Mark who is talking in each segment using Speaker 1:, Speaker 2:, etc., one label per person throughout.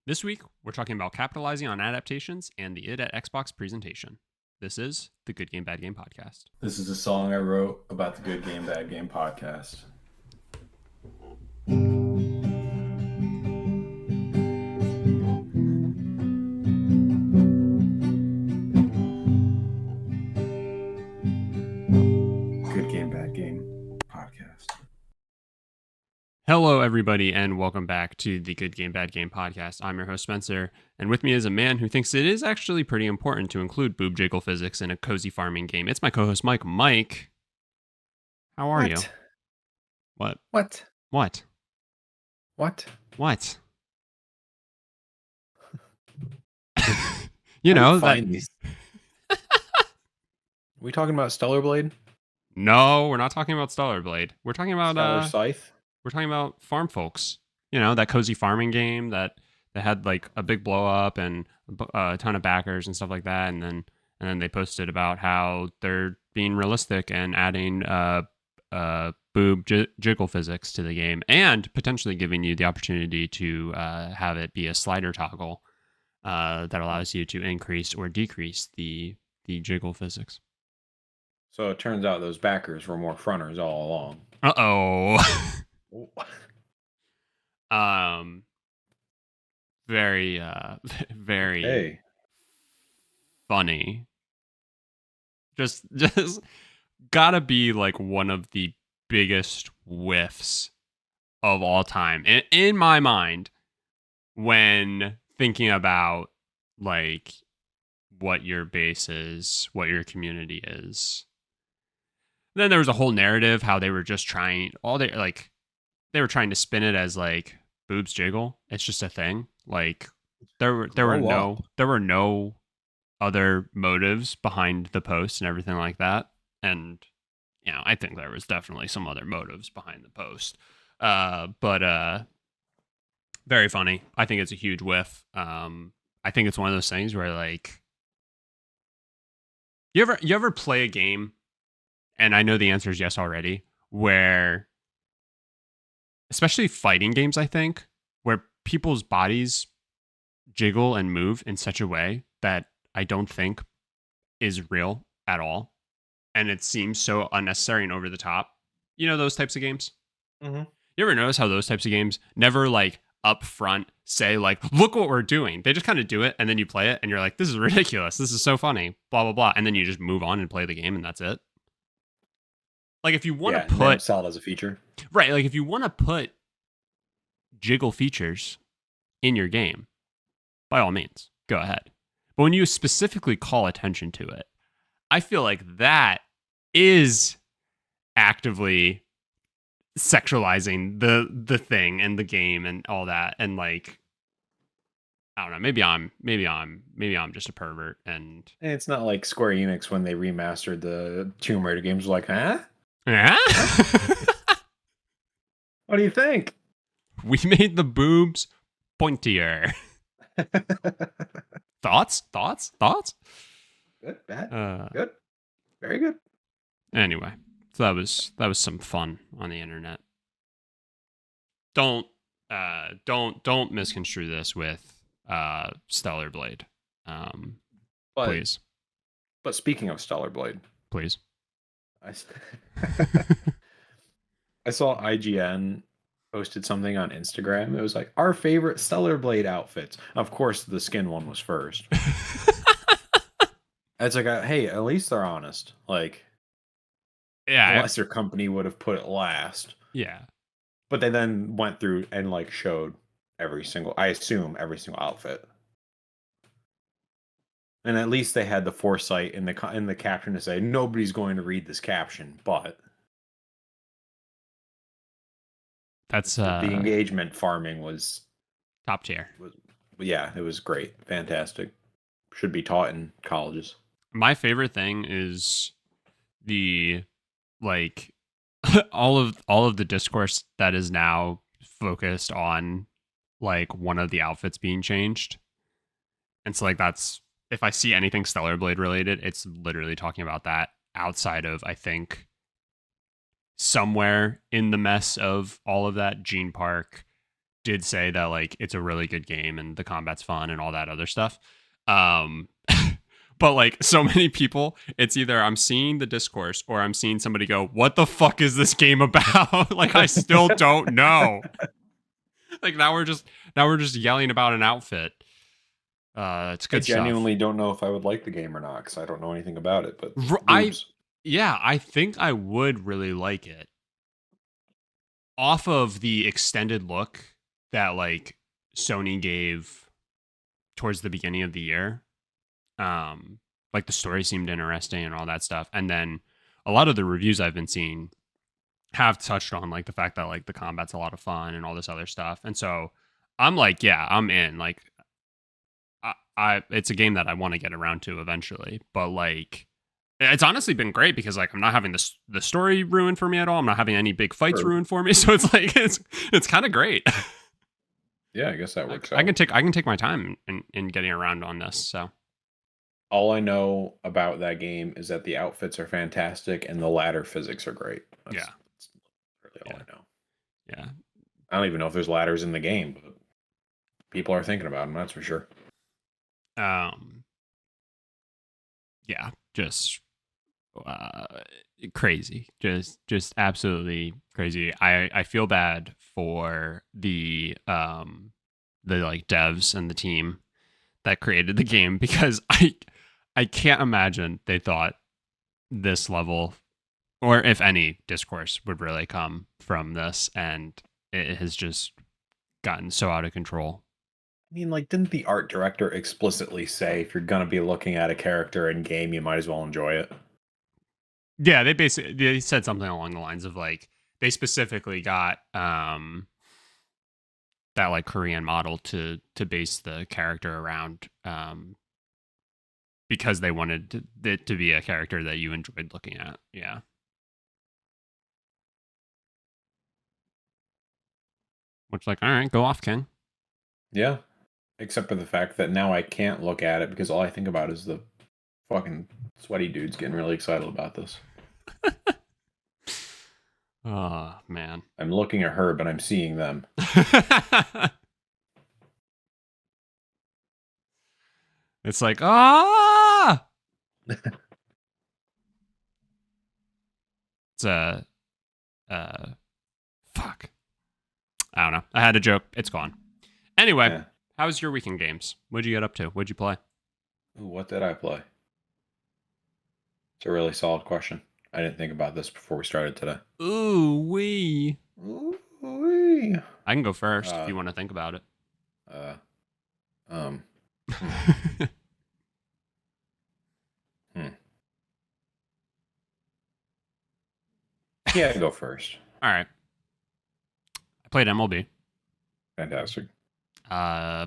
Speaker 1: This week, we're talking about capitalizing on adaptations and the id at Xbox presentation. This is the Good Game, Bad Game podcast.
Speaker 2: This is a song I wrote about the Good Game, Bad Game podcast. Good Game, Bad Game podcast.
Speaker 1: Hello, everybody, and welcome back to the Good Game, Bad Game podcast. I'm your host, Spencer, and with me is a man who thinks it is actually pretty important to include boob jiggle physics in a cozy farming game. It's my co-host, Mike. Mike, how are you? What?
Speaker 2: What?
Speaker 1: What?
Speaker 2: What?
Speaker 1: What? You know that.
Speaker 2: These? Are we talking about Stellar Blade?
Speaker 1: No, we're not talking about Stellar Blade. We're talking about
Speaker 2: Stellar Scythe?
Speaker 1: We're talking about Farm Folks. You know, that cozy farming game that had like a big blow up and a ton of backers and stuff like that, and then they posted about how they're being realistic and adding boob jiggle physics to the game, and potentially giving you the opportunity to have it be a slider toggle that allows you to increase or decrease the jiggle physics.
Speaker 2: So it turns out those backers were more fronters all along.
Speaker 1: Very
Speaker 2: Hey.
Speaker 1: funny. Just gotta be like one of the biggest whiffs of all time in my mind when thinking about like what your base is, what your community is. Then there was a whole narrative how they were just trying they were trying to spin it as like boobs jiggle. It's just a thing. Like there were no other motives behind the post and everything like that. And you know, I think there was definitely some other motives behind the post. But very funny. I think it's a huge whiff. I think it's one of those things where like you ever play a game, and I know the answer is yes already, where especially fighting games, I think, where people's bodies jiggle and move in such a way that I don't think is real at all. And it seems so unnecessary and over the top. You know, those types of games?
Speaker 2: Mm-hmm.
Speaker 1: You ever notice how those types of games never like up front say like, look what we're doing? They just kind of do it, and then you play it and you're like, this is ridiculous. This is so funny, blah, blah, blah. And then you just move on and play the game, and that's it. Like if you want to put
Speaker 2: solid as a feature.
Speaker 1: Right, like if you want to put jiggle features in your game, by all means, go ahead. But when you specifically call attention to it, I feel like that is actively sexualizing the thing and the game and all that. And like, I don't know, maybe I'm just a pervert. And
Speaker 2: it's not like Square Enix when they remastered the Tomb Raider games were like, huh?
Speaker 1: Yeah.
Speaker 2: What do you think?
Speaker 1: We made the boobs pointier. Thoughts?
Speaker 2: Good, bad, good, very good.
Speaker 1: Anyway, so that was some fun on the internet. Don't misconstrue this with Stellar Blade, please.
Speaker 2: But speaking of Stellar Blade,
Speaker 1: please.
Speaker 2: I saw IGN posted something on Instagram. It was like, our favorite Stellar Blade outfits. Of course, the skin one was first. It's like, hey, at least they're honest. Like,
Speaker 1: yeah,
Speaker 2: unless their company would have put it last.
Speaker 1: Yeah.
Speaker 2: But they then went through and like showed every single outfit. And at least they had the foresight in the caption to say, nobody's going to read this caption, but
Speaker 1: that's
Speaker 2: the engagement farming was
Speaker 1: top tier.
Speaker 2: Yeah, it was great. Fantastic. Should be taught in colleges.
Speaker 1: My favorite thing is the like all of the discourse that is now focused on like one of the outfits being changed. And so like that's, if I see anything Stellar Blade related, it's literally talking about that, outside of, I think, somewhere in the mess of all of that, Gene Park did say that like it's a really good game and the combat's fun and all that other stuff. Um, but like so many people, it's either I'm seeing the discourse or I'm seeing somebody go, "What the fuck is this game about?" Like I still don't know. Like now we're just yelling about an outfit. It's
Speaker 2: I
Speaker 1: good stuff.
Speaker 2: genuinely don't know if I would like the game or not because I don't know anything about it. But
Speaker 1: I
Speaker 2: boobs.
Speaker 1: yeah, I think I would really like it off of the extended look that like Sony gave towards the beginning of the year. Like the story seemed interesting and all that stuff. And then a lot of the reviews I've been seeing have touched on like the fact that like the combat's a lot of fun and all this other stuff. And so I'm like, yeah, I'm in. Like I it's a game that I want to get around to eventually. But like it's honestly been great because like I'm not having the story ruined for me at all. I'm not having any big fights
Speaker 2: Sure.
Speaker 1: ruined for me. So it's like it's kind of great.
Speaker 2: Yeah, I guess that
Speaker 1: I,
Speaker 2: works
Speaker 1: I can
Speaker 2: out.
Speaker 1: take my time in getting around on this. So
Speaker 2: All I know about that game is that the outfits are fantastic and the ladder physics are great.
Speaker 1: yeah,
Speaker 2: That's really all
Speaker 1: yeah,
Speaker 2: I know.
Speaker 1: yeah.
Speaker 2: I don't even know if there's ladders in the game, but people are thinking about them. That's for sure.
Speaker 1: Um, yeah, just uh, crazy, just absolutely crazy. I feel bad for the like devs and the team that created the game because I can't imagine they thought this level or if any discourse would really come from this, and it has just gotten so out of control.
Speaker 2: I mean, like, didn't the art director explicitly say if you're gonna be looking at a character in game, you might as well enjoy it?
Speaker 1: Yeah, they said something along the lines of like they specifically got that like Korean model to base the character around because they wanted it to be a character that you enjoyed looking at. Yeah. Which like, all right, go off, King.
Speaker 2: Yeah, except for the fact that now I can't look at it because all I think about is the fucking sweaty dudes getting really excited about this.
Speaker 1: Oh man.
Speaker 2: I'm looking at her, but I'm seeing them.
Speaker 1: It's like, ah, it's a fuck. I don't know. I had a joke. It's gone. Anyway,
Speaker 2: Yeah.
Speaker 1: how was your weekend games? What'd you get up to? What'd you play?
Speaker 2: Ooh, what did I play? It's a really solid question. I didn't think about this before we started today.
Speaker 1: Ooh wee.
Speaker 2: Ooh-wee.
Speaker 1: I can go first if
Speaker 2: Uh,
Speaker 1: you want to think about it.
Speaker 2: uh, um, hmm, hmm. Yeah, go first.
Speaker 1: All right. I played MLB.
Speaker 2: Fantastic.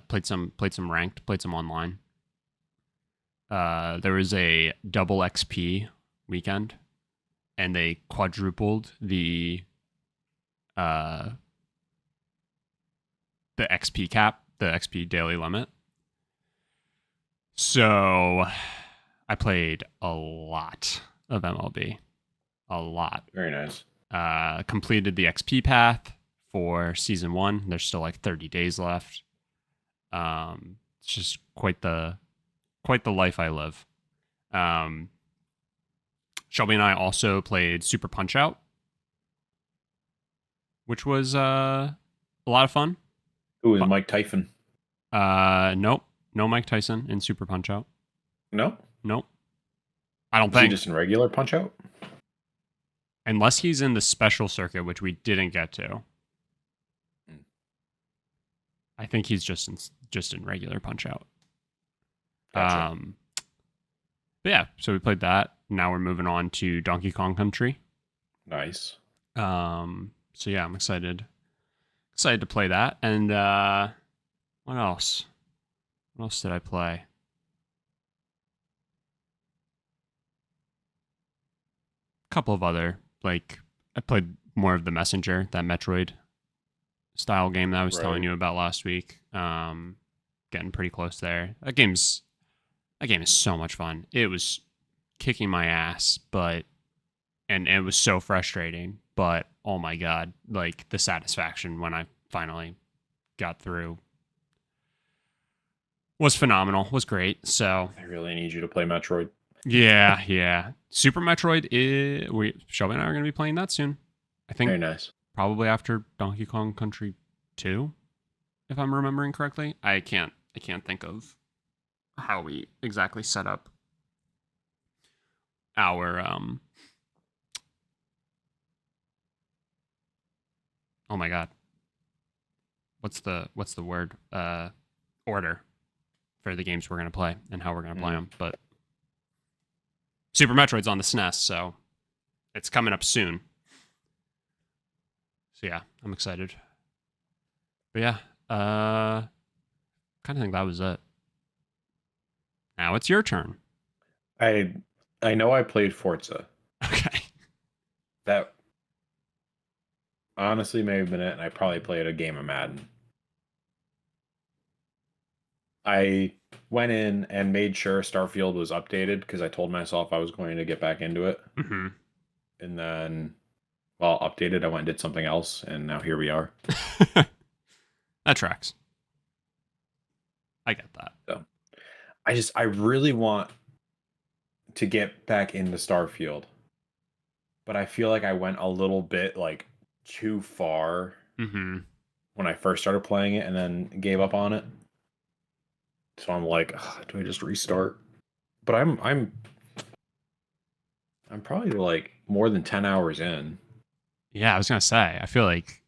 Speaker 1: Played some ranked. Played some online. There was a double XP weekend, and they quadrupled uh the XP cap, the XP daily limit. So I played a lot of MLB, a lot.
Speaker 2: Very nice.
Speaker 1: Completed the XP path for season 1. There's still like 30 days left. It's just quite the life I live. Um, Shelby and I also played Super Punch Out, which was a lot of fun.
Speaker 2: Who is Mike Typhon?
Speaker 1: Nope, no Mike Tyson in Super Punch Out.
Speaker 2: No?
Speaker 1: Nope, I don't
Speaker 2: Is he
Speaker 1: think.
Speaker 2: just in regular Punch Out?
Speaker 1: Unless he's in the special circuit, which we didn't get to.
Speaker 2: Hmm.
Speaker 1: I think he's just in regular Punch Out.
Speaker 2: Gotcha.
Speaker 1: But yeah, so we played that. Now we're moving on to Donkey Kong Country.
Speaker 2: Nice.
Speaker 1: So yeah, I'm excited to play that. And what else? What else did I play? A couple of other like I played more of the Messenger, that Metroid style game that I was telling
Speaker 2: Right.
Speaker 1: you about last week. Getting pretty close there. That game is so much fun. It was kicking my ass, but and it was so frustrating. But oh my god, like the satisfaction when I finally got through was phenomenal, was great. So
Speaker 2: I really need you to play Metroid.
Speaker 1: yeah. Super Metroid Shelby and I are going to be playing that soon. I think
Speaker 2: Very nice.
Speaker 1: probably after Donkey Kong Country 2, if I'm remembering correctly. I can't think of how we exactly set up our oh my god. What's the word? Order for the games we're going to play and how we're going to play them. But Super Metroid's on the SNES, so it's coming up soon. So yeah, I'm excited. But yeah, kind of think that was it. Now it's your turn.
Speaker 2: I know I played Forza.
Speaker 1: Okay.
Speaker 2: That honestly may have been it, and I probably played a game of Madden. I went in and made sure Starfield was updated because I told myself I was going to get back into it.
Speaker 1: Mm-hmm.
Speaker 2: And then, well, updated, I went and did something else, and now here we are.
Speaker 1: That tracks. I get that.
Speaker 2: So, I really want to get back into Starfield, but I feel like I went a little bit like too far when I first started playing it and then gave up on it. So I'm like, do I just restart? But I'm probably like more than 10 hours in.
Speaker 1: Yeah, I was gonna say, I feel like,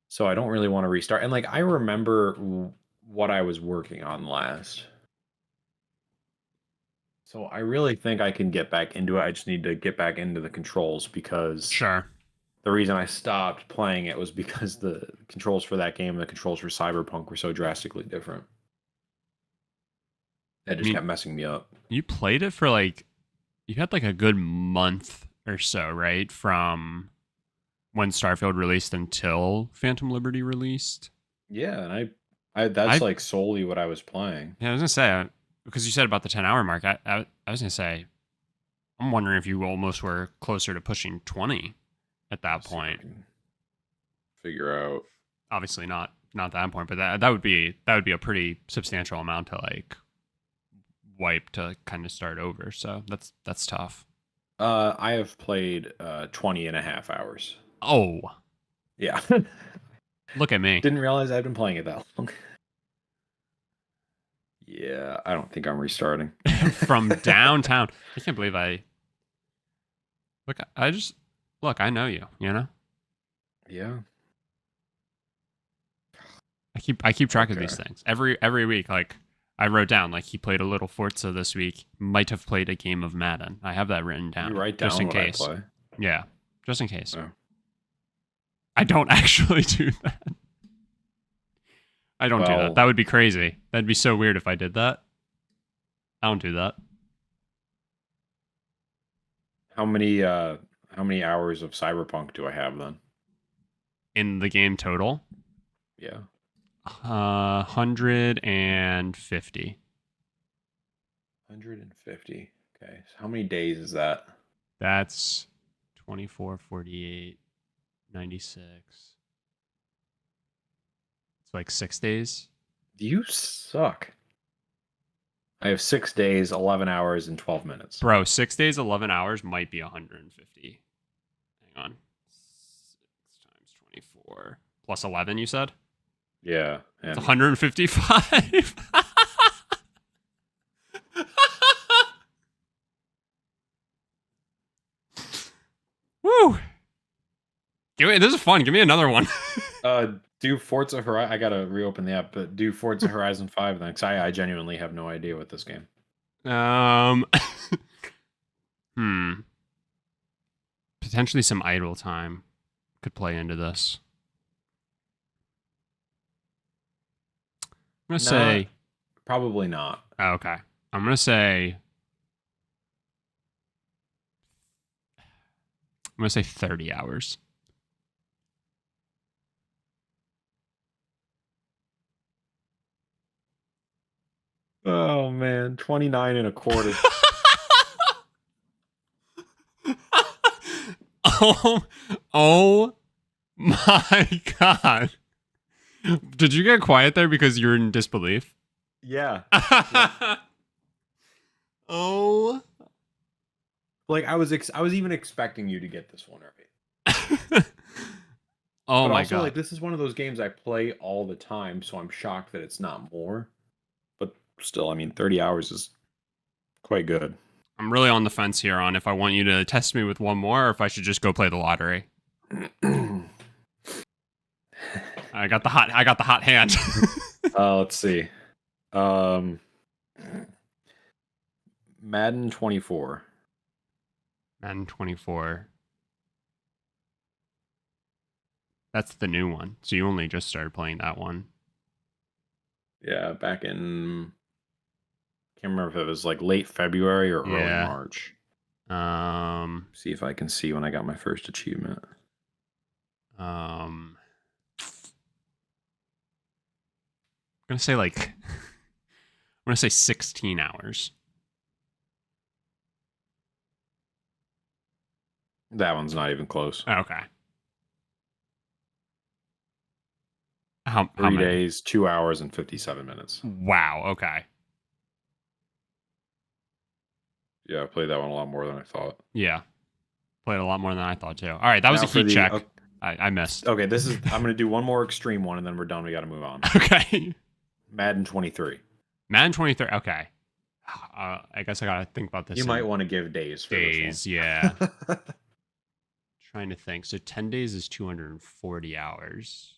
Speaker 2: so I don't really want to restart. And like I remember what I was working on last. So I really think I can get back into it. I just need to get back into the controls because
Speaker 1: sure.
Speaker 2: the reason I stopped playing it was because the controls for that game and the controls for Cyberpunk were so drastically different. That just kept messing me up.
Speaker 1: You played it for like, you had like a good month or so, right? From when Starfield released until Phantom Liberty released.
Speaker 2: Yeah, and that's like solely what I was playing.
Speaker 1: Yeah, I was gonna say, because you said about the 10-hour mark, I was gonna say, I'm wondering if you almost were closer to pushing 20 at that point.
Speaker 2: Figure out.
Speaker 1: Obviously not that point, but that would be a pretty substantial amount to like wipe to kind of start over. So that's tough.
Speaker 2: I have played 20 and a half hours.
Speaker 1: Oh.
Speaker 2: Yeah.
Speaker 1: Look at me.
Speaker 2: Didn't realize I'd been playing it that long. Yeah, I don't think I'm restarting.
Speaker 1: From downtown. I can't believe I know you, you know?
Speaker 2: Yeah.
Speaker 1: I keep track of these things. Every week, like I wrote down, like he played a little Forza this week, might have played a game of Madden. I have that written down.
Speaker 2: You write down
Speaker 1: just in
Speaker 2: what
Speaker 1: case.
Speaker 2: I play.
Speaker 1: Yeah. Just in case.
Speaker 2: Oh.
Speaker 1: I don't actually do that. I don't do that. That would be crazy. That'd be so weird if I did that. I don't do that.
Speaker 2: How many hours of Cyberpunk do I have then?
Speaker 1: In the game total?
Speaker 2: Yeah.
Speaker 1: 150.
Speaker 2: 150. Okay. So how many days is that?
Speaker 1: That's 24, 48, 96. It's like 6 days.
Speaker 2: You suck. I have 6 days, 11 hours, and 12 minutes.
Speaker 1: Bro, 6 days, 11 hours might be 150. Hang on. 6 times 24. Plus 11, you said?
Speaker 2: Yeah.
Speaker 1: It's 155. Woo! This is fun. Give me another one.
Speaker 2: Do Forza Horizon. I gotta reopen the app, but do Forza Horizon 5 then, because I genuinely have no idea what this game.
Speaker 1: Potentially some idle time could play into this. I'm gonna say
Speaker 2: probably not.
Speaker 1: Oh, okay. I'm gonna say 30 hours.
Speaker 2: Oh man, 29 and a quarter.
Speaker 1: Oh my god. Did you get quiet there because you're in disbelief?
Speaker 2: Yeah.
Speaker 1: Oh.
Speaker 2: Like I was even expecting you to get this one
Speaker 1: Oh
Speaker 2: right. But
Speaker 1: my
Speaker 2: also,
Speaker 1: god.
Speaker 2: like, this is one of those games I play all the time, so I'm shocked that it's not more. But still, I mean, 30 hours is quite good.
Speaker 1: I'm really on the fence here on if I want you to test me with one more or if I should just go play the lottery. I got the hot hand.
Speaker 2: Let's see. Madden 24.
Speaker 1: Madden 24. That's the new one. So you only just started playing that one.
Speaker 2: Yeah, back in, can't remember if it was like late February or early
Speaker 1: Yeah.
Speaker 2: March.
Speaker 1: See
Speaker 2: if I can see when I got my first achievement.
Speaker 1: I'm gonna say like I'm gonna say 16 hours.
Speaker 2: That one's not even close.
Speaker 1: Okay. How
Speaker 2: 3
Speaker 1: many?
Speaker 2: days, 2 hours, and 57 minutes.
Speaker 1: Wow. Okay.
Speaker 2: Yeah, I played that one a lot more than I thought.
Speaker 1: Yeah. Played a lot more than I thought too. All right, that was a heat check. I missed.
Speaker 2: Okay, I'm going to do one more extreme one, and then we're done. We got to move on.
Speaker 1: Okay.
Speaker 2: Madden 23.
Speaker 1: Madden 23. Okay. I guess I gotta think about this.
Speaker 2: You might want to give days for
Speaker 1: days.
Speaker 2: this one.
Speaker 1: Yeah. Trying to think. So 10 days is 240 hours,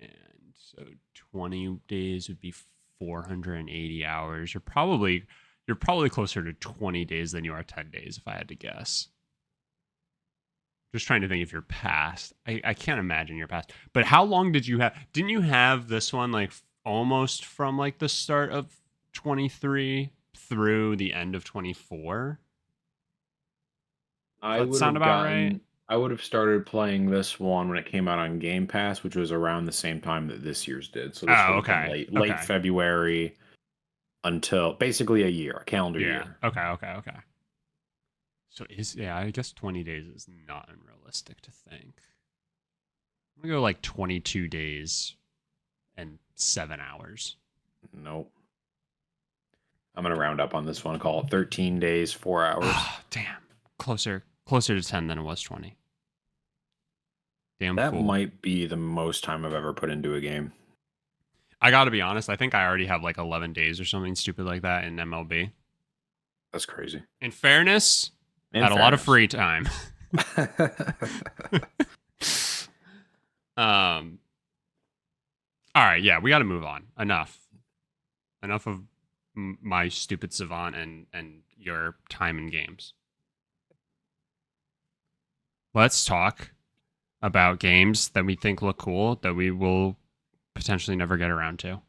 Speaker 1: and so 20 days would be 480 hours. You're probably closer to 20 days than you are 10 days, if I had to guess. Just trying to think if you're past. I can't imagine you're past. But how long did you have? Didn't you have this one like almost from like the start of 23 through the end of 24? Does that sound about right?
Speaker 2: I would have started playing this one when it came out on Game Pass, which was around the same time that this year's did. So this would have been late February until basically a year, a calendar year.
Speaker 1: Okay. So I guess 20 days is not unrealistic to think. I'm gonna go like 22 days and 7 hours.
Speaker 2: Nope. I'm gonna round up on this one. Call it 13 days, 4 hours.
Speaker 1: Damn, closer to 10 than it was 20. Damn,
Speaker 2: that might be the most time I've ever put into a game.
Speaker 1: I gotta be honest. I think I already have like 11 days or something stupid like that in MLB.
Speaker 2: That's crazy.
Speaker 1: In fairness, I had a lot of free time. All right, yeah, we got to move on. Enough of my stupid savant and your time in games. Let's talk about games that we think look cool that we will potentially never get around to.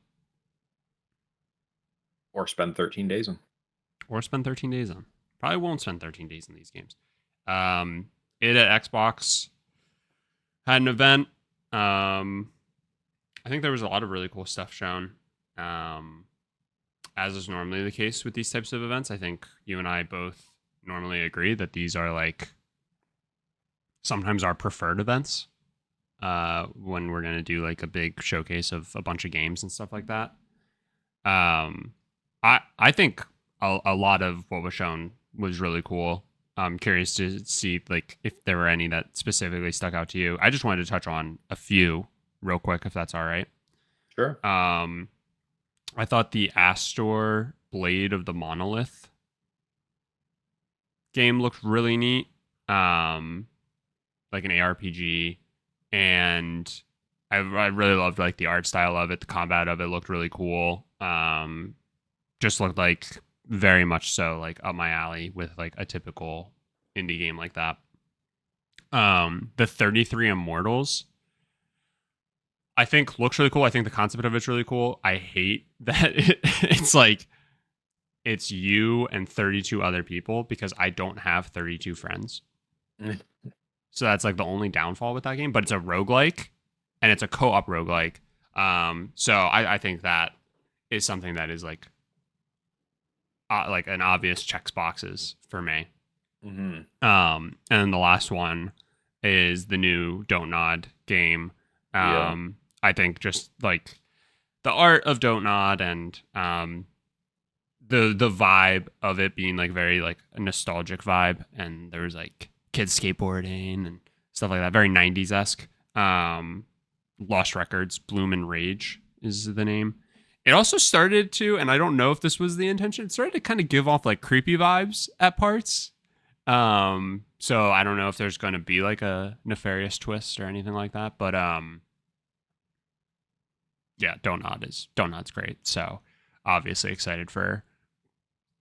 Speaker 2: Or spend 13 days on.
Speaker 1: Probably won't spend 13 days in these games. It at Xbox had an event. I think there was a lot of really cool stuff shown. As is normally the case with these types of events, I think you and I both normally agree that these are like sometimes our preferred events when we're going to do like a big showcase of a bunch of games and stuff like that. I think a lot of what was shown was really cool. I'm curious to see like if there were any that specifically stuck out to you. I just wanted to touch on a few real quick, if that's all right.
Speaker 2: Sure.
Speaker 1: I thought the Astor Blade of the Monolith game looked really neat. Like an ARPG, and I really loved like the art style of it. The combat of it looked really cool. Just looked like very much so like up my alley with like a typical indie game like that. The 33 Immortals I think looks really cool. I think the concept of it's really cool. I hate that it's like it's you and 32 other people because I don't have 32 friends. So that's like the only downfall with that game, but it's a roguelike and it's a co-op roguelike. So I think that is something that is like an obvious checks boxes for me.
Speaker 2: Mm-hmm.
Speaker 1: And then the last one is the new Don't Nod game. I think just like the art of Don't Nod and the vibe of it being like very like a nostalgic vibe, and there was like kids skateboarding and stuff like that, very 90s esque. Lost Records, Bloom and Rage is the name. It also started to, and I don't know if this was the intention, it started to kind of give off like creepy vibes at parts. So I don't know if there's going to be like a nefarious twist or anything like that, but yeah, Don't Nod's great. So obviously excited for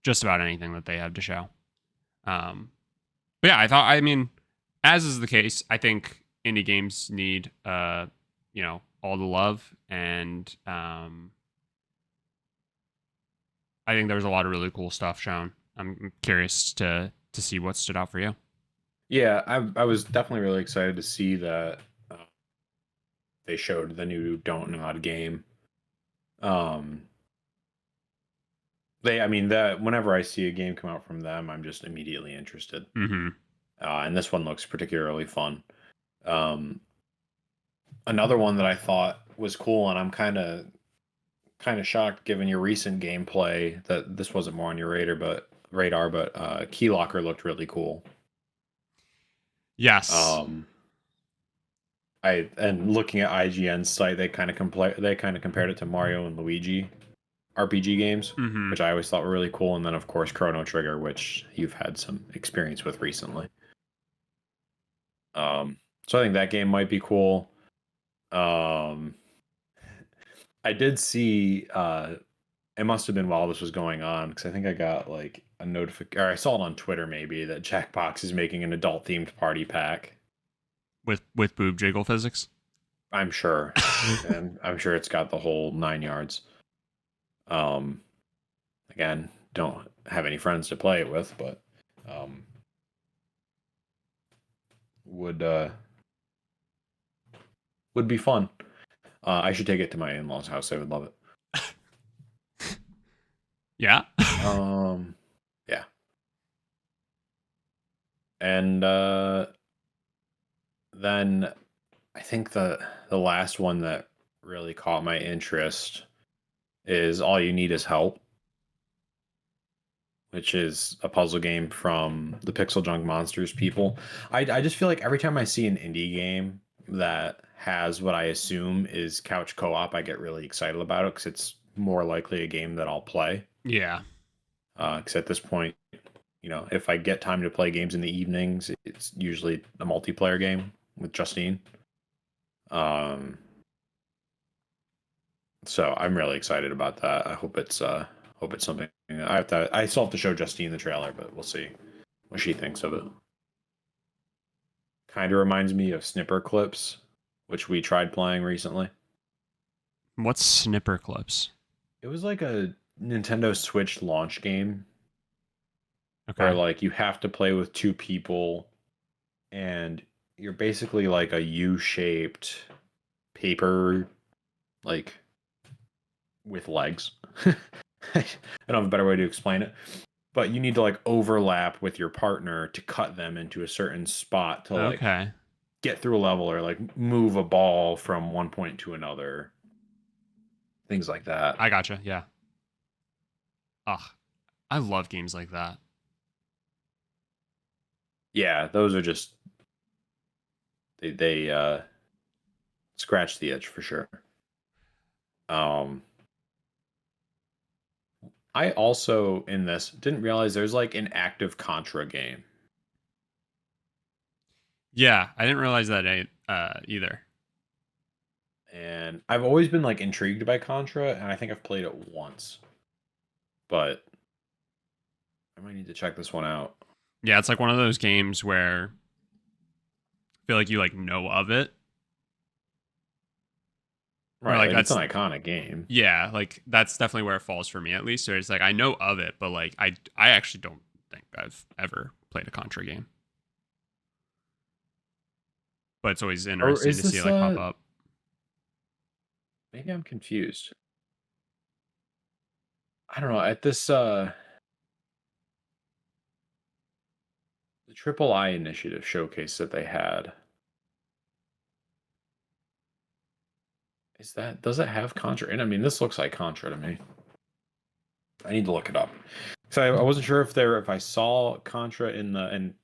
Speaker 1: just about anything that they have to show. But yeah, I mean, as is the case, I think indie games need, all the love. And I think there was a lot of really cool stuff shown. I'm curious to see what stood out for you.
Speaker 2: Yeah, I was definitely really excited to see that they showed the new Don't Nod game. Um, I mean, that whenever I see a game come out from them, I'm just immediately interested.
Speaker 1: Mm-hmm.
Speaker 2: And this one looks particularly fun. Um, Another one that I thought was cool, and I'm kind of shocked given your recent gameplay that this wasn't more on your radar, but Keylocker looked really cool.
Speaker 1: Yes.
Speaker 2: Um, and looking at IGN's site, they kind of compared it to Mario and Luigi RPG games,
Speaker 1: Mm-hmm.
Speaker 2: which I always thought were really cool, and then of course Chrono Trigger, which you've had some experience with recently. So I think that game might be cool. Um, I did see it must have been while this was going on because I think I got like a notification, or I saw it on Twitter maybe that Jackbox is making an adult themed party pack.
Speaker 1: With boob jiggle physics.
Speaker 2: I'm sure, and I'm sure it's got the whole 9 yards. Um, Again, don't have any friends to play it with, but um, would would be fun. I should take it to my in-laws' house. They would love it.
Speaker 1: Yeah.
Speaker 2: Um, yeah, and then I think the last one that really caught my interest is All You Need Is Help, which is a puzzle game from the Pixel Junk Monsters people. I just feel like every time I see an indie game that has what I assume is couch co-op, I get really excited about it because it's more likely a game that I'll play.
Speaker 1: Yeah.
Speaker 2: Because at this point, if I get time to play games in the evenings, it's usually a multiplayer game with Justine. So I'm really excited about that. I hope it's something. I still have to show Justine the trailer, but we'll see what she thinks of it. Kind of reminds me of Snipper Clips, which we tried playing recently.
Speaker 1: What's Snipper Clips?
Speaker 2: It was like a Nintendo Switch launch game where
Speaker 1: Okay.
Speaker 2: like you have to play with two people and you're basically like a U-shaped paper like with legs. I don't have a better way to explain it. But you need to like overlap with your partner to cut them into a certain spot to like
Speaker 1: Okay.
Speaker 2: get through a level or like move a ball from one point to another. Things like that.
Speaker 1: I gotcha. Yeah. Ugh. I love games like that.
Speaker 2: Yeah, those are just they scratch the itch for sure. Um I also in this didn't realize there's like an active Contra game.
Speaker 1: Yeah. I didn't realize that either.
Speaker 2: And I've always been like intrigued by Contra, and I think I've played it once. But I might need to check this one out.
Speaker 1: Yeah. It's like one of those games where I feel like you like know of it. Or
Speaker 2: Right,
Speaker 1: like
Speaker 2: like it's
Speaker 1: that's
Speaker 2: an iconic game.
Speaker 1: yeah, like that's definitely where it falls for me at least. So it's like I know of it, but like I actually don't think I've ever played a Contra game. But it's always
Speaker 2: Or
Speaker 1: interesting
Speaker 2: is
Speaker 1: to see it
Speaker 2: this
Speaker 1: like pop up.
Speaker 2: maybe I'm confused. I don't know. At this the Triple I initiative showcase that they had. does it have Contra? And I mean, this looks like Contra to me. I need to look it up. So I wasn't sure if I saw Contra in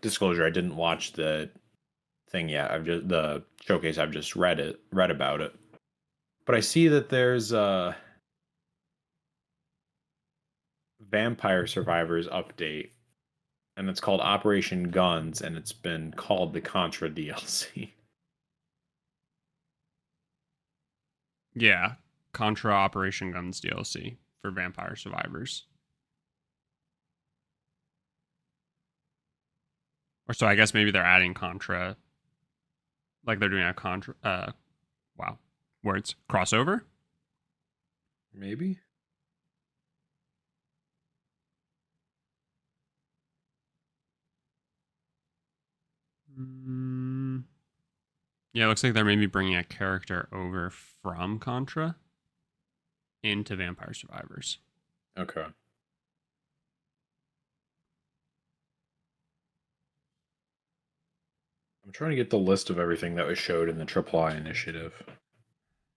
Speaker 2: disclosure. I didn't watch the thing yet. I've just the showcase. I've just read about it. But I see that there's a Vampire Survivors update, and it's called Operation Guns, and it's been called the Contra DLC.
Speaker 1: Yeah, Contra Operation Guns DLC for Vampire Survivors. Or so I guess maybe they're adding Contra, like they're doing a Contra. Wow, words crossover.
Speaker 2: Maybe.
Speaker 1: Yeah, it looks like they're maybe bringing a character over from Contra into Vampire Survivors.
Speaker 2: Okay. I'm trying to get the list of everything that was showed in the AAA initiative.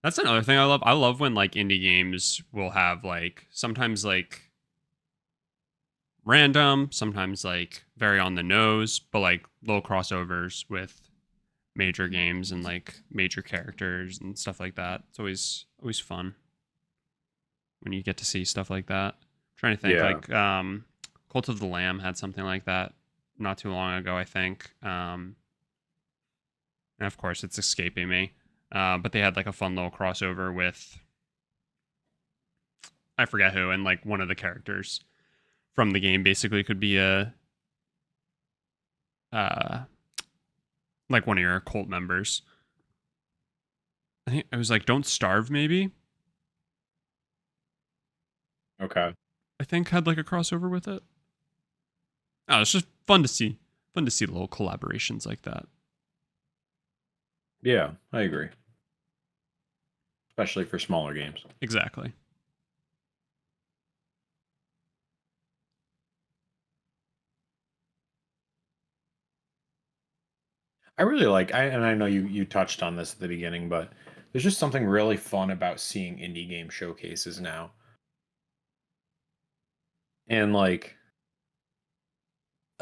Speaker 1: That's another thing I love. I love when like indie games will have like sometimes like random, sometimes like very on the nose, but like little crossovers with major games and like major characters and stuff like that. It's always fun when you get to see stuff like that. I'm trying to think like Cult of the Lamb had something like that not too long ago, I think. And of course it's escaping me. But they had like a fun little crossover with I forget who, and like one of the characters from the game basically could be a like one of your cult members. I think it was like Don't Starve, maybe.
Speaker 2: Okay.
Speaker 1: I think had like a crossover with it. Oh, it's just fun to see. Fun to see little collaborations like that.
Speaker 2: Yeah, I agree. Especially for smaller games.
Speaker 1: Exactly.
Speaker 2: I really and I know you touched on this at the beginning, but there's just something really fun about seeing indie game showcases now. And like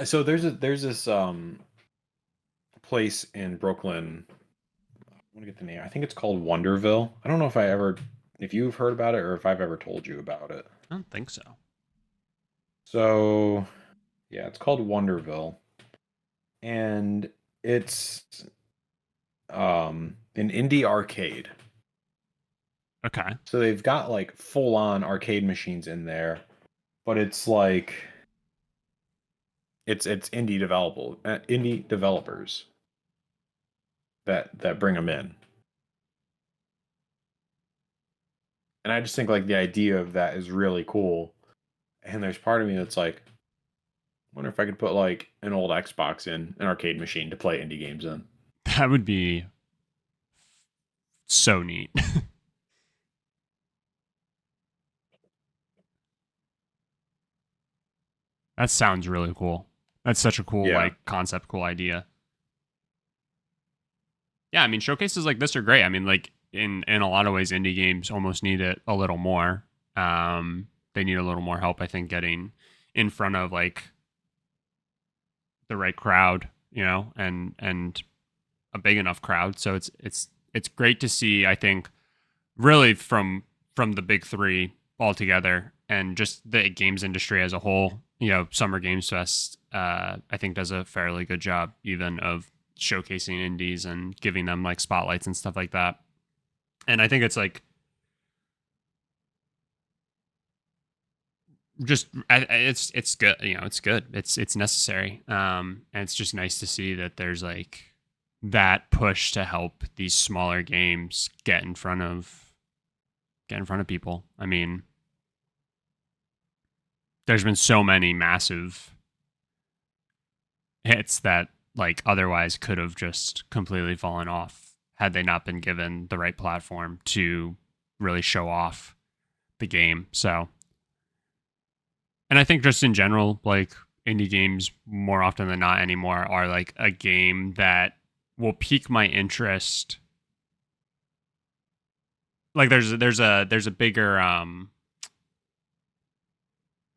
Speaker 2: so there's this place in Brooklyn. I want to get the name. I think it's called Wonderville. I don't know if you've heard about it or if I've ever told you about it.
Speaker 1: I don't think so.
Speaker 2: So, yeah, it's called Wonderville. And it's an indie arcade.
Speaker 1: Okay.
Speaker 2: So they've got like full on arcade machines in there, but it's like it's indie developers that bring them in. And I just think like the idea of that is really cool. And there's part of me that's like, I wonder if I could put like an old Xbox in an arcade machine to play indie games in.
Speaker 1: That would be so neat. That sounds really cool. That's such a cool like concept, cool idea. Yeah, I mean showcases like this are great. I mean like in a lot of ways indie games almost need it a little more. They need a little more help I think getting in front of like the right crowd, you know, and a big enough crowd. So it's great to see I think really from the big three all together and just the games industry as a whole. You know, Summer Games Fest, I think does a fairly good job even of showcasing indies and giving them like spotlights and stuff like that. And I think it's like just it's good. You know, it's good. It's necessary. And it's just nice to see that there's like that push to help these smaller games get in front of people. I mean, there's been so many massive hits that like otherwise could have just completely fallen off had they not been given the right platform to really show off the game. So, and I think just in general, like indie games more often than not anymore are like a game that will pique my interest like there's a bigger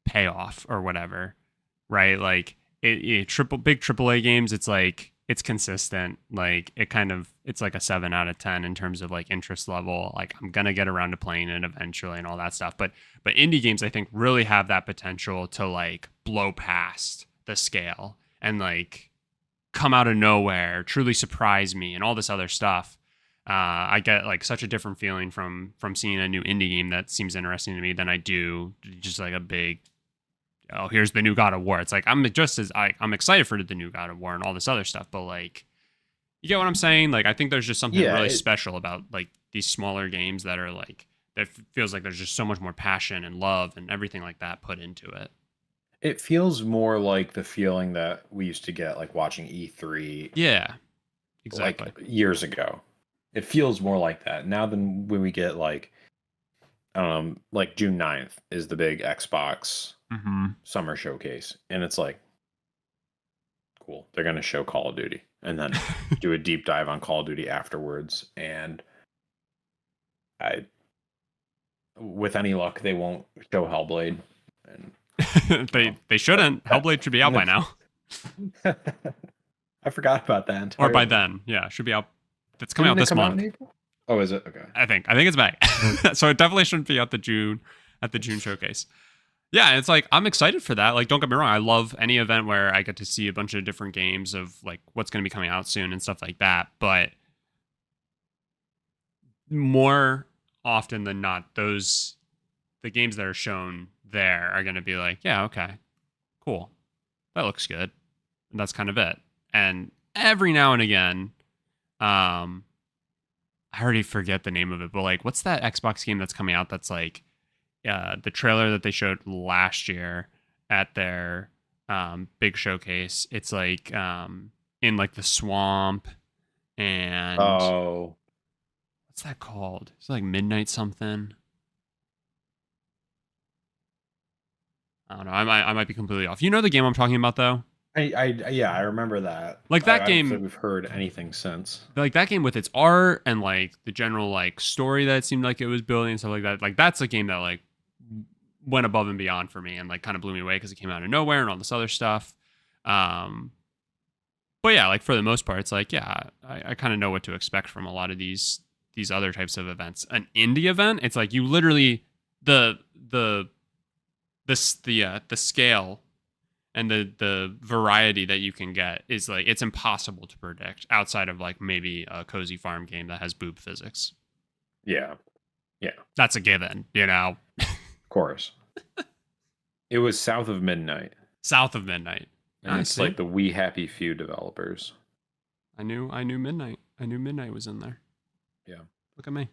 Speaker 1: payoff or whatever, right? Like big AAA games, it's like it's consistent. Like it's like a 7 out of 10 in terms of like interest level. Like I'm gonna get around to playing it eventually and all that stuff. But indie games I think really have that potential to like blow past the scale and like come out of nowhere, truly surprise me, and all this other stuff. I get like such a different feeling from seeing a new indie game that seems interesting to me than I do just like a big, oh, here's the new God of War. It's like I'm excited for the new God of War and all this other stuff, but like, you get what I'm saying? Like I think there's just something
Speaker 2: Yeah,
Speaker 1: really special about like these smaller games that are like that feels like there's just so much more passion and love and everything like that put into it.
Speaker 2: it feels more like the feeling that we used to get like watching E3
Speaker 1: Yeah,
Speaker 2: like
Speaker 1: exactly.
Speaker 2: years ago. It feels more like that now than when we get like I don't know, like June 9th is the big Xbox
Speaker 1: Mm-hmm.
Speaker 2: summer showcase, and it's like cool. They're gonna show Call of Duty and then do a deep dive on Call of Duty afterwards. And I, with any luck, they won't show Hellblade. And
Speaker 1: They shouldn't. Hellblade should be out by now.
Speaker 2: I forgot about that
Speaker 1: Or by
Speaker 2: entirely.
Speaker 1: then. Yeah, should be out. It's coming out
Speaker 2: Didn't it
Speaker 1: this
Speaker 2: come out in
Speaker 1: month.
Speaker 2: April? Oh, is it? Okay.
Speaker 1: I think it's May. So it definitely shouldn't be at the June showcase. Yeah, and it's like I'm excited for that. Like, don't get me wrong, I love any event where I get to see a bunch of different games of like what's going to be coming out soon and stuff like that. But more often than not, the games that are shown there are going to be like, yeah, okay, cool, that looks good, and that's kind of it. And every now and again, I already forget the name of it, but like, what's that Xbox game that's coming out? That's like the trailer that they showed last year at their big showcase. It's like in like the swamp, and
Speaker 2: Oh,
Speaker 1: what's that called? It's like Midnight something. I don't know. I might be completely off. You know the game I'm talking about though?
Speaker 2: yeah, I remember that.
Speaker 1: Like
Speaker 2: I
Speaker 1: that
Speaker 2: don't think
Speaker 1: game,
Speaker 2: we've heard anything since.
Speaker 1: like that game with its art and like the general like story that it seemed like it was building and stuff like that. Like that's a game that like went above and beyond for me and like kind of blew me away because it came out of nowhere and all this other stuff. Um, but yeah, like for the most part, it's like yeah, I kind of know what to expect from a lot of these other types of events. An indie event, it's like you literally the the the scale and the variety that you can get is like it's impossible to predict outside of like maybe a cozy farm game that has boob physics.
Speaker 2: Yeah, yeah,
Speaker 1: That's a given, you know.
Speaker 2: of course. It was South of Midnight,
Speaker 1: South of Midnight.
Speaker 2: and
Speaker 1: I
Speaker 2: it's
Speaker 1: see.
Speaker 2: like the We Happy Few developers.
Speaker 1: I knew Midnight. I knew Midnight was in there.
Speaker 2: Yeah.
Speaker 1: Look at me.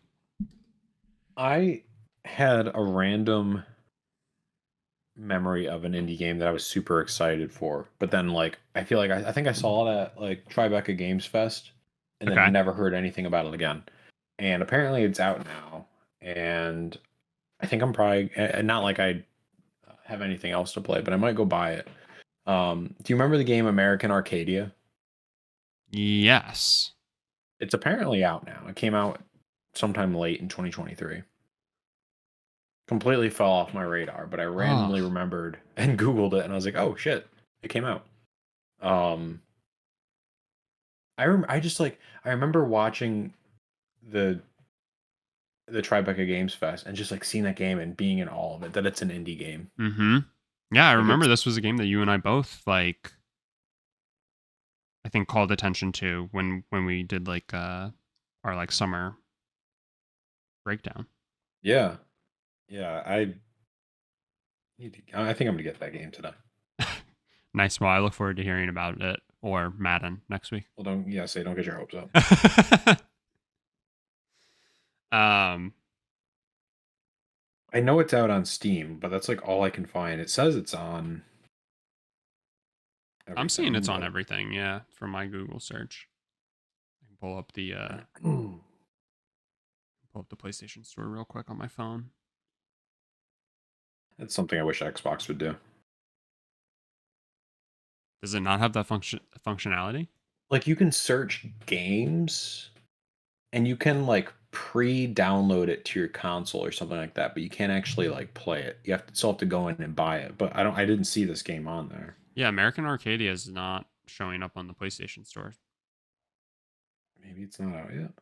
Speaker 2: I had a random memory of an indie game that I was super excited for, but then like I feel like I think I saw it at like Tribeca Games Fest, and then
Speaker 1: Okay.
Speaker 2: never heard anything about it again. And apparently it's out now, and I think I'm probably not like I have anything else to play, but I might go buy it. Do you remember the game American Arcadia?
Speaker 1: Yes.
Speaker 2: It's apparently out now. It came out sometime late in 2023. Completely fell off my radar, but I randomly
Speaker 1: Oh.
Speaker 2: remembered and Googled it, and I was like, "Oh shit, it came out." Um, I just like I remember watching the the Tribeca Games Fest and just like seeing that game and being in awe of it. That it's an indie game.
Speaker 1: Mm-hmm. Yeah, I
Speaker 2: Like
Speaker 1: remember
Speaker 2: it's
Speaker 1: this was a game that you and I both like I think called attention to when we did like our like summer breakdown.
Speaker 2: yeah, yeah. I think I'm gonna get that game today.
Speaker 1: Nice. Well, I look forward to hearing about it or Madden next week.
Speaker 2: Well, don't get your hopes up.
Speaker 1: um
Speaker 2: I know it's out on Steam, but that's like all I can find. It says it's on
Speaker 1: I'm seeing
Speaker 2: everything,
Speaker 1: it's on
Speaker 2: but
Speaker 1: everything, yeah, from my Google search. I can pull up the PlayStation Store real quick on my phone.
Speaker 2: it's something I wish Xbox would do.
Speaker 1: Does it not have that functionality?
Speaker 2: Like you can search games and you can like pre-download it to your console or something like that, but you can't actually like play it. You still have to go in and buy it. But I didn't see this game on there.
Speaker 1: Yeah, American Arcadia is not showing up on the PlayStation Store.
Speaker 2: Maybe it's not out yet.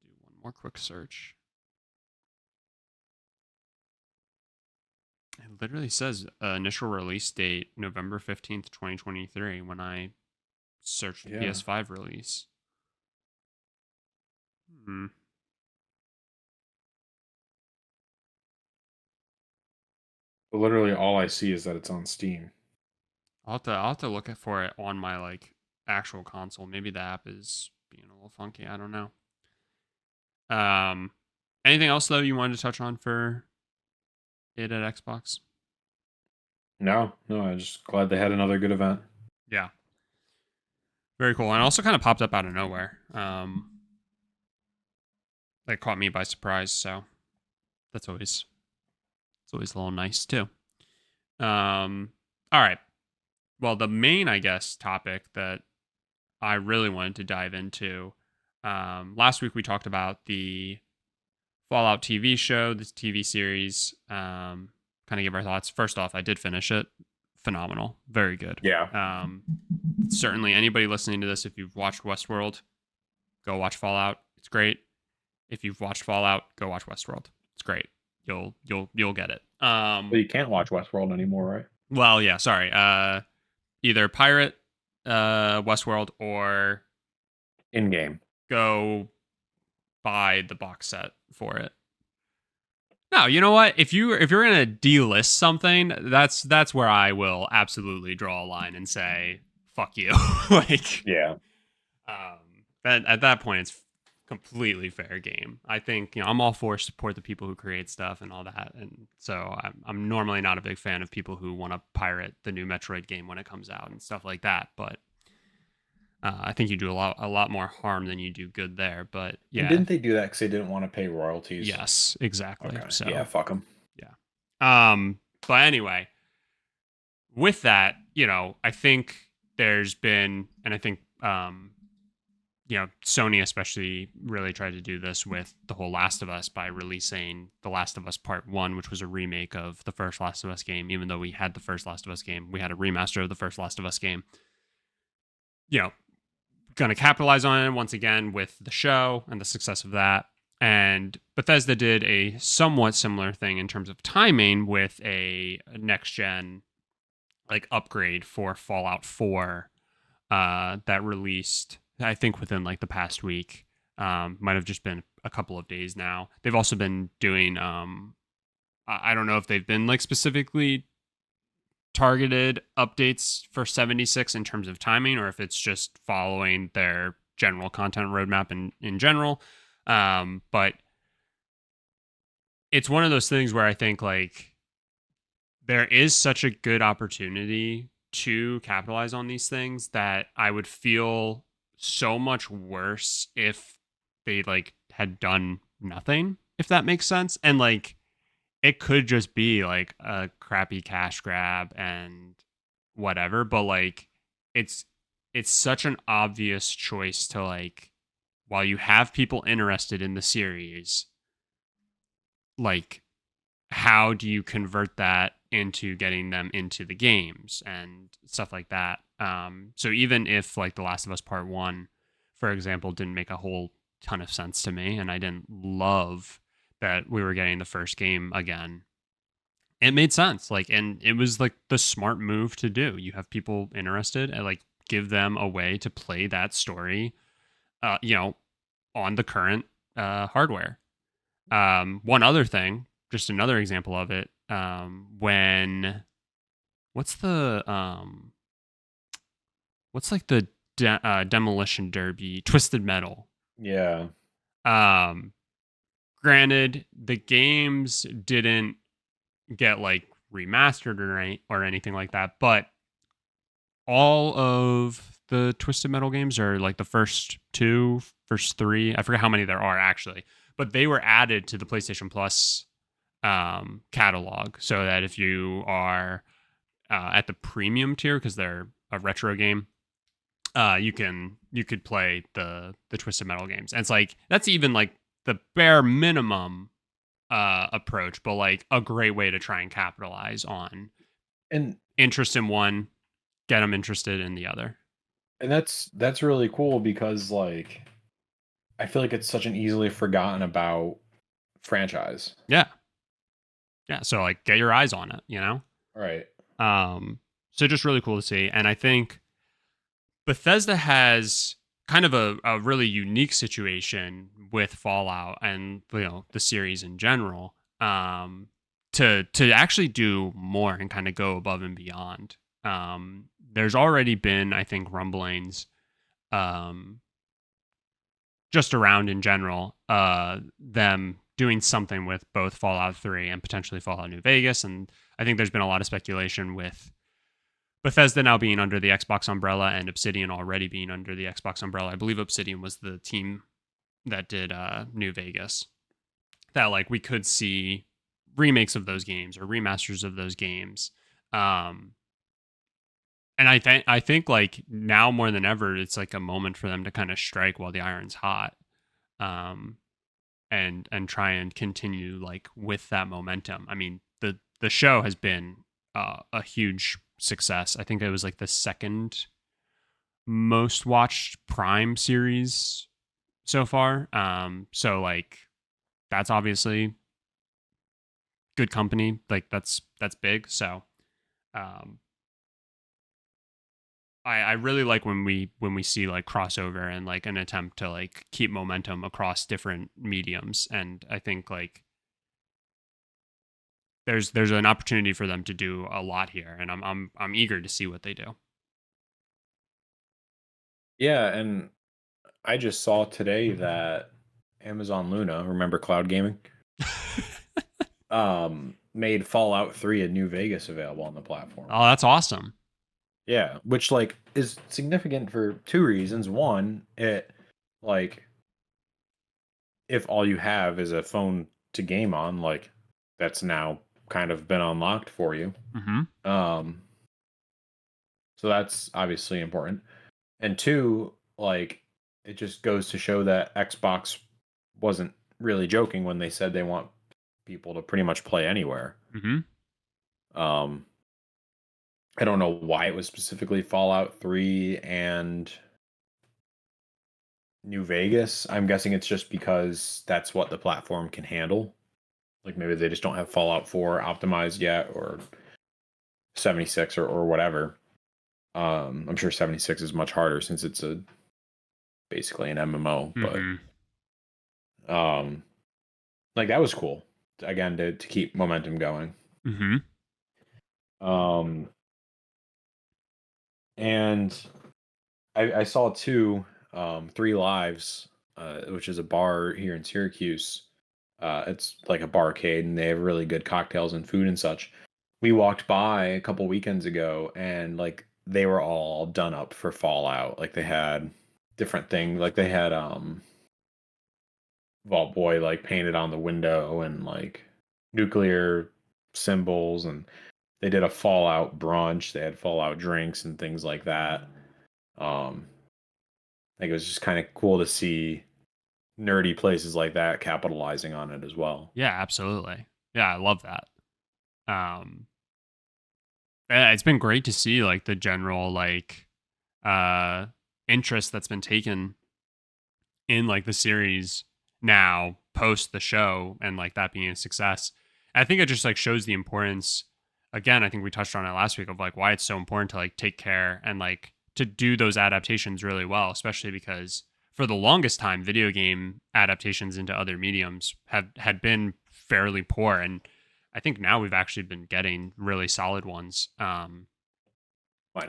Speaker 1: Do one more quick search. It literally says initial release date November 15th, 2023 when I searched PS5 release.
Speaker 2: Literally all I see is that it's on Steam.
Speaker 1: I'll have to look for it on my like actual console. Maybe the app is being a little funky. I don't know. Anything else though you wanted to touch on for it at Xbox?
Speaker 2: No, I'm just glad they had another good event.
Speaker 1: Yeah. Very cool. And also kind of popped up out of nowhere. That caught me by surprise, so that's always a little nice too. All right. Well, the main, I guess, topic that I really wanted to dive into. Last week we talked about the Fallout TV show, this TV series. Kind of give our thoughts. First off, I did finish it. Phenomenal. Very good.
Speaker 2: Yeah.
Speaker 1: Certainly anybody listening to this, if you've watched Westworld, go watch Fallout. It's great. If you've watched Fallout, go watch Westworld. It's great. You'll get it.
Speaker 2: Well, you can't watch Westworld anymore, right?
Speaker 1: Well, yeah, sorry. Either pirate Westworld or
Speaker 2: in-game.
Speaker 1: Go buy the box set for it. No, you know what? If you're gonna delist something, that's where I will absolutely draw a line and say fuck you. Like,
Speaker 2: yeah.
Speaker 1: At that point, it's completely fair game. I think I'm all for support the people who create stuff and all that, and so I'm normally not a big fan of people who want to pirate the new Metroid game when it comes out and stuff like that. But I think you do a lot more harm than you do good there. But yeah,
Speaker 2: and didn't they do that because they didn't want to pay royalties?
Speaker 1: Yes, exactly.
Speaker 2: Okay.
Speaker 1: So
Speaker 2: yeah, fuck them.
Speaker 1: Yeah. But anyway, with that, I think there's been, and I think Sony especially really tried to do this with the whole Last of Us by releasing The Last of Us Part 1, which was a remake of the first Last of Us game. Even though we had the first Last of Us game, we had a remaster of the first Last of Us game. Going to capitalize on it once again with the show and the success of that. And Bethesda did a somewhat similar thing in terms of timing with a next-gen like upgrade for Fallout 4 that released, I think, within like the past week. Might have just been a couple of days now. They've also been doing, I don't know if they've been like specifically targeted updates for 76 in terms of timing, or if it's just following their general content roadmap in general. But it's one of those things where I think like there is such a good opportunity to capitalize on these things that I would feel so much worse if they like had done nothing, if that makes sense. And like it could just be like a crappy cash grab and whatever, but like it's such an obvious choice to like, while you have people interested in the series, like how do you convert that into getting them into the games and stuff like that? So even if like The Last of Us Part 1, for example, didn't make a whole ton of sense to me, and I didn't love that we were getting the first game again, it made sense. Like, and it was like the smart move to do. You have people interested and like give them a way to play that story, on the current hardware. One other thing, just another example of it, what's like the Demolition Derby, Twisted Metal.
Speaker 2: Yeah.
Speaker 1: Granted, the games didn't get like remastered or anything like that, but all of the Twisted Metal games are like the first three. I forget how many there are actually, but they were added to the PlayStation Plus catalog, so that if you are at the premium tier, because they're a retro game, you could play the Twisted Metal games. And it's like that's even like the bare minimum approach, but like a great way to try and capitalize on
Speaker 2: And
Speaker 1: interest in one, get them interested in the other.
Speaker 2: that's really cool because like I feel like it's such an easily forgotten about franchise.
Speaker 1: Yeah. Yeah. So like get your eyes on it, you know?
Speaker 2: Right.
Speaker 1: So just really cool to see. And I think Bethesda has kind of a really unique situation with Fallout and the series in general, to actually do more and kind of go above and beyond. There's already been, I think, rumblings, um, just around in general, them doing something with both Fallout 3 and potentially Fallout New Vegas. And I think there's been a lot of speculation with Bethesda now being under the Xbox umbrella and Obsidian already being under the Xbox umbrella. I believe Obsidian was the team that did New Vegas. That like we could see remakes of those games or remasters of those games. And I think like now more than ever, it's like a moment for them to kind of strike while the iron's hot, um, and try and continue like with that momentum. I mean, the show has been a huge success. I think it was like the second most watched Prime series so far. So like that's obviously good company. Like that's big. So um, I really like when we see like crossover and like an attempt to like keep momentum across different mediums. And I think like there's an opportunity for them to do a lot here, and I'm eager to see what they do.
Speaker 2: Yeah, and I just saw today that Amazon Luna, remember cloud gaming? Made Fallout 3 and New Vegas available on the platform.
Speaker 1: Oh, that's awesome.
Speaker 2: Yeah, which like is significant for two reasons. One, it like if all you have is a phone to game on, like that's now kind of been unlocked for you.
Speaker 1: Mm-hmm.
Speaker 2: Um, so that's obviously important. And two, like it just goes to show that Xbox wasn't really joking when they said they want people to pretty much play anywhere.
Speaker 1: Mm-hmm.
Speaker 2: Um, I don't know why it was specifically Fallout 3 and New Vegas. I'm guessing it's just because that's what the platform can handle. Like maybe they just don't have Fallout 4 optimized yet or 76 or whatever. I'm sure 76 is much harder since it's a basically an MMO, but
Speaker 1: Mm-hmm.
Speaker 2: um like that was cool. Again to keep momentum going.
Speaker 1: Mm-hmm.
Speaker 2: Um and I saw two, Three Lives, which is a bar here in Syracuse. It's like a barcade, and they have really good cocktails and food and such. We walked by a couple weekends ago, and like they were all done up for Fallout. Like they had different things. Like they had Vault Boy like painted on the window, and like nuclear symbols, and they did a Fallout brunch. They had Fallout drinks and things like that. Um, like it was just kind of cool to see nerdy places like that capitalizing on it as well.
Speaker 1: Yeah, absolutely. Yeah, I love that. Um, yeah, it's been great to see like the general like uh interest that's been taken in like the series now post the show and like that being a success. I think it just like shows the importance, again, I think we touched on it last week, of like why it's so important to like take care and like to do those adaptations really well, especially because for the longest time video game adaptations into other mediums have had been fairly poor. And I think now we've actually been getting really solid ones.
Speaker 2: Minus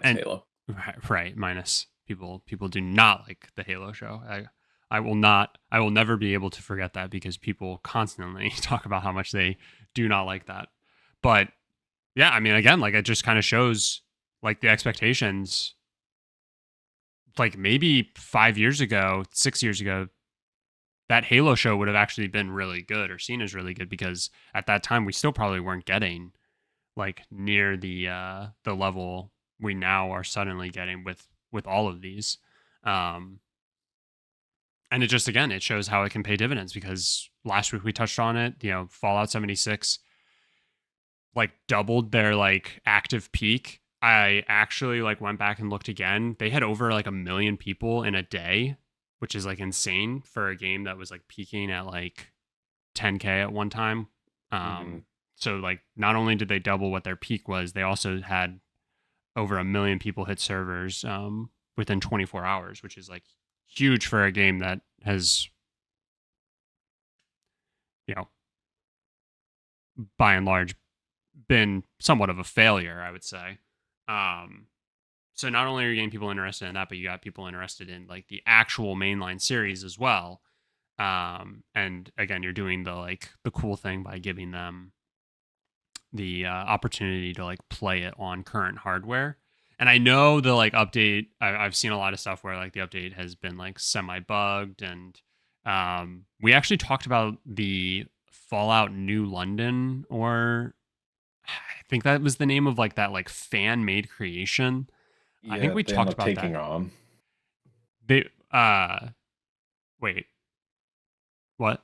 Speaker 1: And
Speaker 2: Halo.
Speaker 1: right, minus people do not like the Halo show. I will never be able to forget that because people constantly talk about how much they do not like that. But yeah, I mean, again, like it just kind of shows like the expectations. Like maybe 5 years ago, 6 years ago, that Halo show would have actually been really good or seen as really good because at that time we still probably weren't getting like near the level we now are suddenly getting with with all of these. Um, and it just, again, it shows how it can pay dividends, because last week we touched on it. Fallout 76 like doubled their like active peak. I actually like went back and looked again. They had over like 1 million people in a day, which is like insane for a game that was like peaking at like 10K at one time.
Speaker 2: Mm-hmm.
Speaker 1: So like not only did they double what their peak was, they also had over 1 million people hit servers within 24 hours, which is like huge for a game that has, you know, by and large been somewhat of a failure, I would say. So not only are you getting people interested in that, but you got people interested in like the actual mainline series as well. And again, you're doing the cool thing by giving them the opportunity to like play it on current hardware. And I know the like update. I've seen a lot of stuff where like the update has been like semi bugged, and we actually talked about the Fallout New London, or I think that was the name of like that like fan made creation. I think
Speaker 2: Yeah,
Speaker 1: we
Speaker 2: they end
Speaker 1: talked
Speaker 2: up
Speaker 1: about that.
Speaker 2: taking on.
Speaker 1: They wait, what?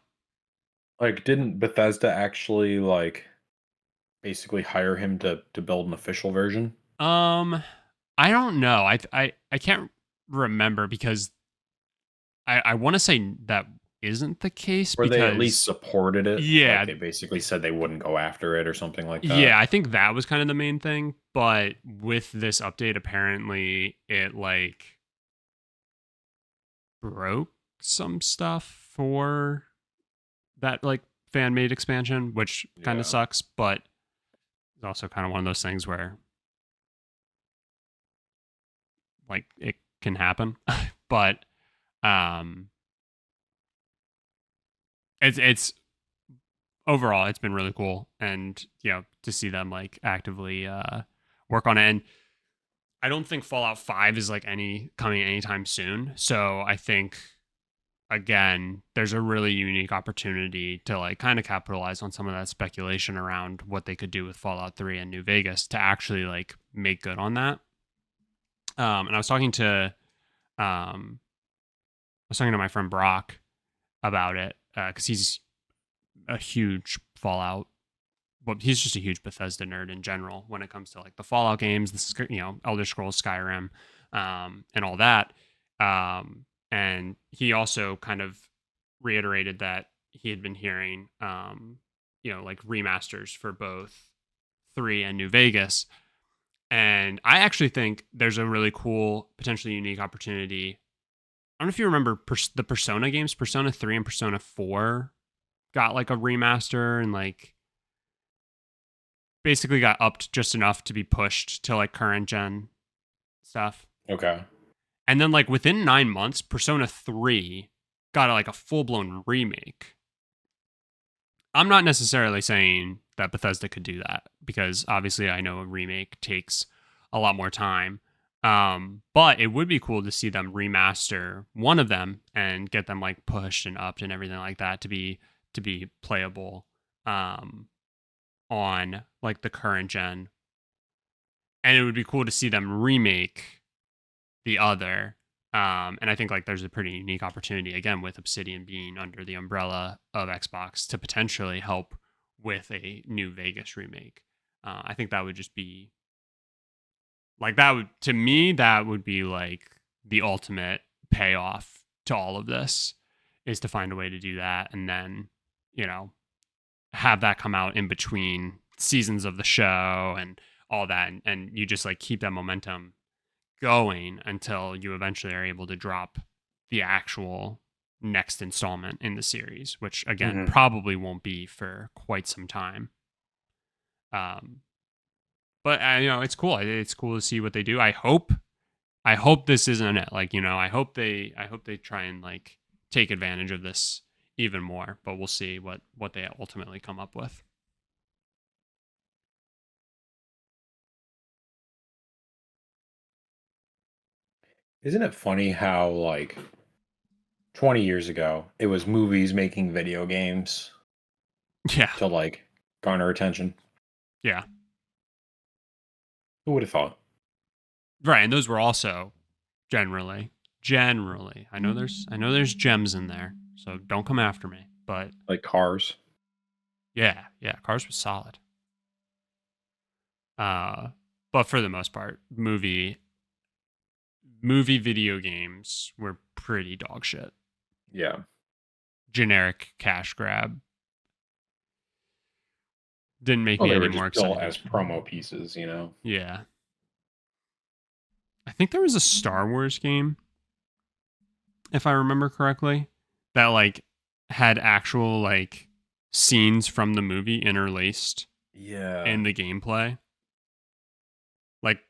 Speaker 2: Like, didn't Bethesda actually like basically hire him to build an official version?
Speaker 1: Um I don't know. I can't remember, because I want to say that isn't the case,
Speaker 2: Or they at least
Speaker 1: because
Speaker 2: supported it? Like,
Speaker 1: yeah,
Speaker 2: they basically said they wouldn't go after it or something like
Speaker 1: yeah,
Speaker 2: that?
Speaker 1: I think that was kind of the main thing, but with this update apparently it like broke some stuff for that like fan made expansion, which kind of
Speaker 2: Yeah.
Speaker 1: sucks, but it's also kind of one of those things where like it can happen. But um it's overall it's been really cool, and to see them like actively work on it. And I don't think Fallout 5 is like any coming anytime soon, so I think again there's a really unique opportunity to like kind of capitalize on some of that speculation around what they could do with Fallout 3 and New Vegas to actually like make good on that. And I was talking to my friend Brock about it, because he's a huge Fallout. Well, he's just a huge Bethesda nerd in general when it comes to like the Fallout games, Elder Scrolls, Skyrim, and all that. And he also kind of reiterated that he had been hearing, like remasters for both 3 and New Vegas. And I actually think there's a really cool, potentially unique opportunity. I don't know if you remember the Persona games, Persona 3 and Persona 4 got like a remaster, and like basically got upped just enough to be pushed to like current gen stuff.
Speaker 2: Okay.
Speaker 1: And then like within 9 months, Persona 3 got like a full-blown remake. I'm not necessarily saying that Bethesda could do that, because obviously I know a remake takes a lot more time. But it would be cool to see them remaster one of them and get them like pushed and upped and everything like that to be playable on like the current gen. And it would be cool to see them remake the other. And I think like there's a pretty unique opportunity again with Obsidian being under the umbrella of Xbox to potentially help with a New Vegas remake. I think that would just be like to me that would be like the ultimate payoff to all of this, is to find a way to do that, and then have that come out in between seasons of the show and all that, and you just like keep that momentum going until you eventually are able to drop the actual next installment in the series, which again
Speaker 2: Mhm.
Speaker 1: probably won't be for quite some time. But it's cool. It's cool to see what they do. I hope this isn't it. Like I hope they try and like take advantage of this even more. But we'll see what they ultimately come up with.
Speaker 2: Isn't it funny how like 20 years ago it was movies making video games
Speaker 1: Yeah,
Speaker 2: to like garner attention?
Speaker 1: yeah,
Speaker 2: Who would have thought?
Speaker 1: right. And those were also Generally. I know there's gems in there, so don't come after me. But
Speaker 2: like Cars.
Speaker 1: yeah, Cars was solid. But for the most part, movie video games were pretty dog shit.
Speaker 2: Yeah.
Speaker 1: Generic cash grab. Didn't make me
Speaker 2: They
Speaker 1: any
Speaker 2: were
Speaker 1: more
Speaker 2: just built
Speaker 1: excited.
Speaker 2: as promo pieces, you know?
Speaker 1: Yeah. I think there was a Star Wars game, if I remember correctly, that like had actual like scenes from the movie interlaced
Speaker 2: Yeah.
Speaker 1: in the gameplay.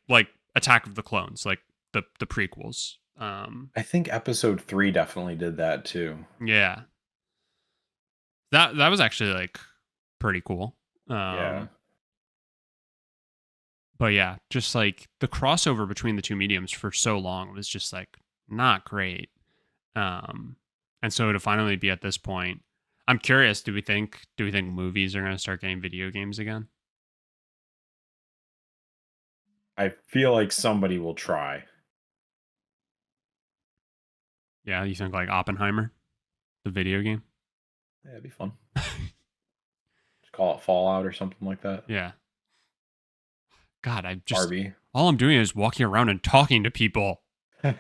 Speaker 1: Like Attack of the Clones, like the prequels.
Speaker 2: I think episode 3 definitely did that too.
Speaker 1: Yeah. That was actually like pretty cool.
Speaker 2: Yeah.
Speaker 1: But yeah, just like the crossover between the two mediums for so long was just like not great. And so to finally be at this point, I'm curious, do we think movies are going to start getting video games again?
Speaker 2: I feel like somebody will try.
Speaker 1: Yeah, you think like Oppenheimer, the video game?
Speaker 2: Yeah, it'd be fun. Just call it Fallout or something like that.
Speaker 1: Yeah. God,
Speaker 2: Barbie.
Speaker 1: all I'm doing is walking around and talking to people. This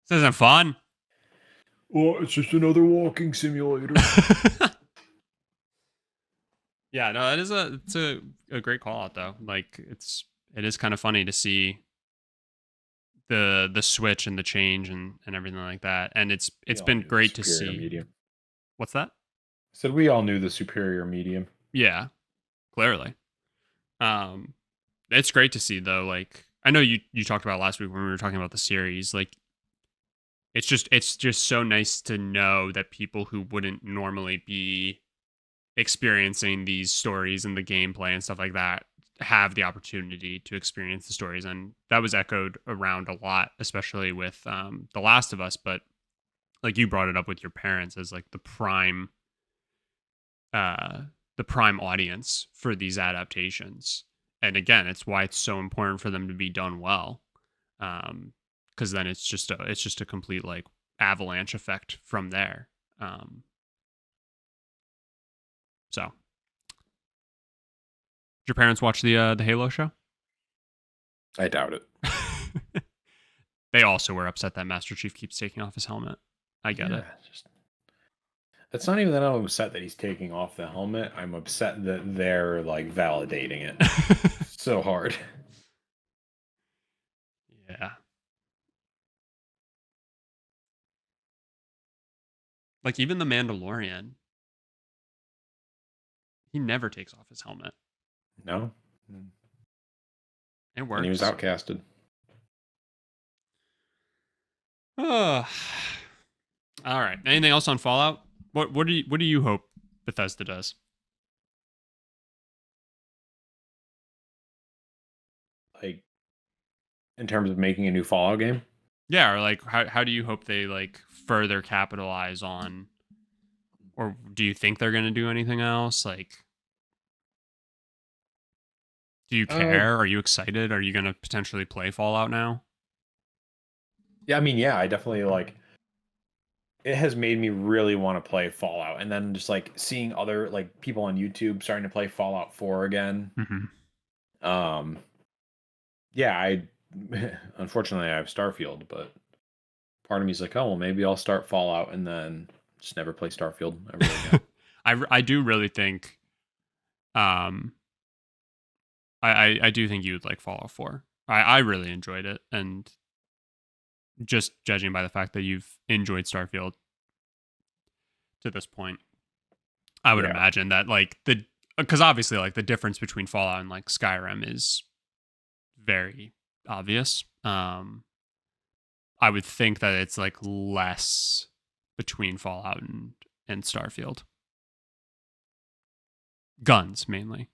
Speaker 1: isn't fun.
Speaker 2: Well, it's just another walking simulator.
Speaker 1: Yeah, no, it's a great call out though. Like it is kind of funny to see the switch and the change and everything like that. And it's been great to see.
Speaker 2: Medium.
Speaker 1: What's that?
Speaker 2: I said we all knew the superior medium.
Speaker 1: Yeah, clearly. It's great to see though. Like I know you talked about last week when we were talking about the series. Like it's just so nice to know that people who wouldn't normally be experiencing these stories and the gameplay and stuff like that have the opportunity to experience the stories. And that was echoed around a lot, especially with The Last of Us. But like you brought it up with your parents as like the prime audience for these adaptations. And again, it's why it's so important for them to be done well. Because then it's just a complete like avalanche effect from there. So, did your parents watch the Halo show?
Speaker 2: I doubt it.
Speaker 1: They also were upset that Master Chief keeps taking off his helmet. I get it.
Speaker 2: It's not even that I'm upset that he's taking off the helmet. I'm upset that they're like validating it so hard.
Speaker 1: Yeah. Like even the Mandalorian, he never takes off his helmet.
Speaker 2: No.
Speaker 1: It works.
Speaker 2: And he was outcasted.
Speaker 1: Oh. All right. Anything else on Fallout? What do you hope Bethesda does?
Speaker 2: Like in terms of making a new Fallout game?
Speaker 1: Yeah, or like how do you hope they like further capitalize on, or do you think they're going to do anything else? Like, do you care? Are you excited? Are you going to potentially play Fallout now?
Speaker 2: Yeah, I mean, yeah, I definitely like it has made me really want to play Fallout. And then just like seeing other like people on YouTube starting to play Fallout 4 again.
Speaker 1: Mm-hmm.
Speaker 2: Yeah, I unfortunately I have Starfield, but part of me is like, oh well, maybe I'll start Fallout and then just never play Starfield ever again.
Speaker 1: I do really think, I do think you would like Fallout 4. I really enjoyed it, and just judging by the fact that you've enjoyed Starfield to this point, I would imagine that like because obviously like the difference between Fallout and like Skyrim is very obvious. I would think that it's like less between Fallout and Starfield. Guns mainly.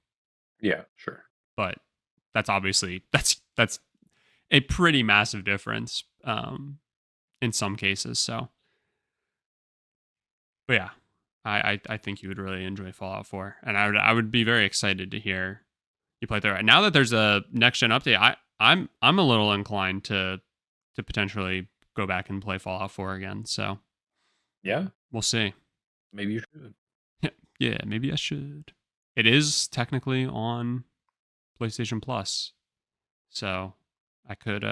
Speaker 2: Yeah, sure.
Speaker 1: But that's obviously that's a pretty massive difference in some cases. So, but yeah, I think you would really enjoy Fallout 4, and I would be very excited to hear you play through it. Now that there's a next gen update, I'm a little inclined to potentially go back and play Fallout 4 again. So
Speaker 2: Yeah,
Speaker 1: we'll see.
Speaker 2: maybe you should.
Speaker 1: Yeah, maybe I should. It is technically on PlayStation Plus, so I could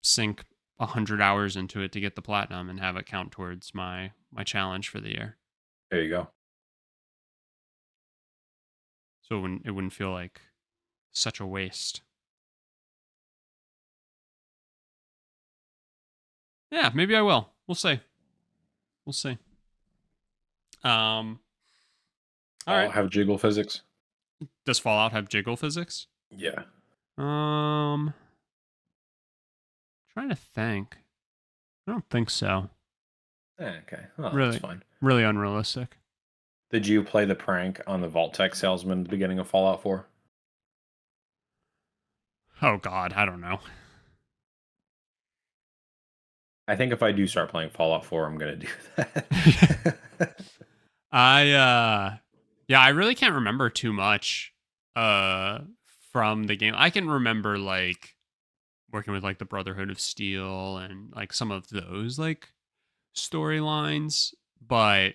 Speaker 1: sink 100 hours into it to get the platinum and have it count towards my challenge for the year.
Speaker 2: There you go.
Speaker 1: So it wouldn't feel like such a waste. Yeah, maybe I will. We'll see. We'll see. All
Speaker 2: I'll
Speaker 1: right.
Speaker 2: have jiggle physics.
Speaker 1: Does Fallout have jiggle physics?
Speaker 2: Yeah.
Speaker 1: Trying to think. I don't think so.
Speaker 2: Okay. Oh, that's
Speaker 1: Really,
Speaker 2: fine.
Speaker 1: really unrealistic.
Speaker 2: Did you play the prank on the Vault Tech salesman at the beginning of Fallout 4?
Speaker 1: Oh God, I don't know.
Speaker 2: I think if I do start playing Fallout 4, I'm gonna do that.
Speaker 1: Yeah, I really can't remember too much from the game. I can remember like working with like the Brotherhood of Steel and like some of those like storylines, but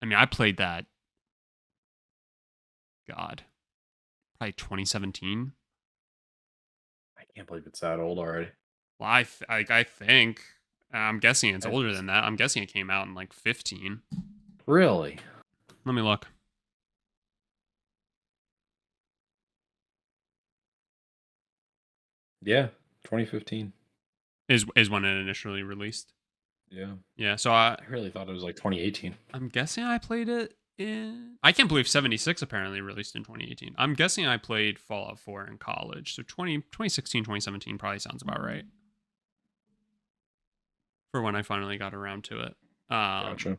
Speaker 1: I mean, I played that God, probably 2017.
Speaker 2: I can't believe it's that old already.
Speaker 1: Well, I think I'm guessing it's older
Speaker 2: That's
Speaker 1: than that. I'm guessing it came out in like 15.
Speaker 2: really.
Speaker 1: Let me look.
Speaker 2: Yeah, 2015.
Speaker 1: Is when it initially released.
Speaker 2: Yeah.
Speaker 1: Yeah, so
Speaker 2: I really thought it was like 2018.
Speaker 1: I'm guessing I played it in. I can't believe 76 apparently released in 2018. I'm guessing I played Fallout 4 in college. So 2016, 2017 probably sounds about right for when I finally got around to it.
Speaker 2: Gotcha.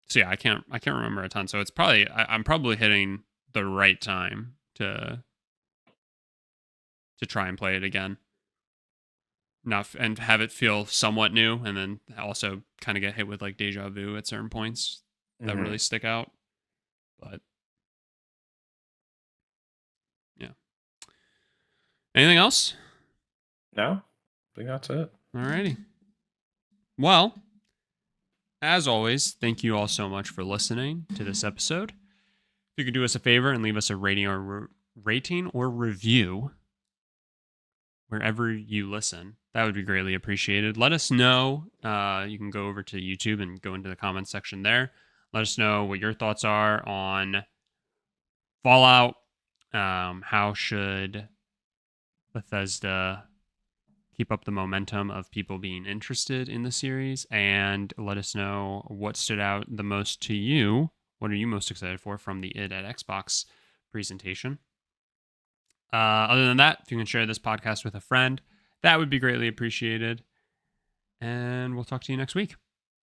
Speaker 1: So yeah, I can't remember a ton. So it's probably I'm probably hitting the right time to try and play it again. Enough and have it feel somewhat new, and then also kind of get hit with like deja vu at certain points that really stick out. But yeah. Anything else?
Speaker 2: No, I think that's it.
Speaker 1: Alrighty. Well, as always, thank you all so much for listening to this episode. If you could do us a favor and leave us a rating or review wherever you listen, that would be greatly appreciated. Let us know. You can go over to YouTube and go into the comments section there. Let us know what your thoughts are on Fallout. How should Bethesda keep up the momentum of people being interested in the series? And let us know what stood out the most to you. What are you most excited for from the id at Xbox presentation? Other than that, if you can share this podcast with a friend, that would be greatly appreciated. And we'll talk to you next week.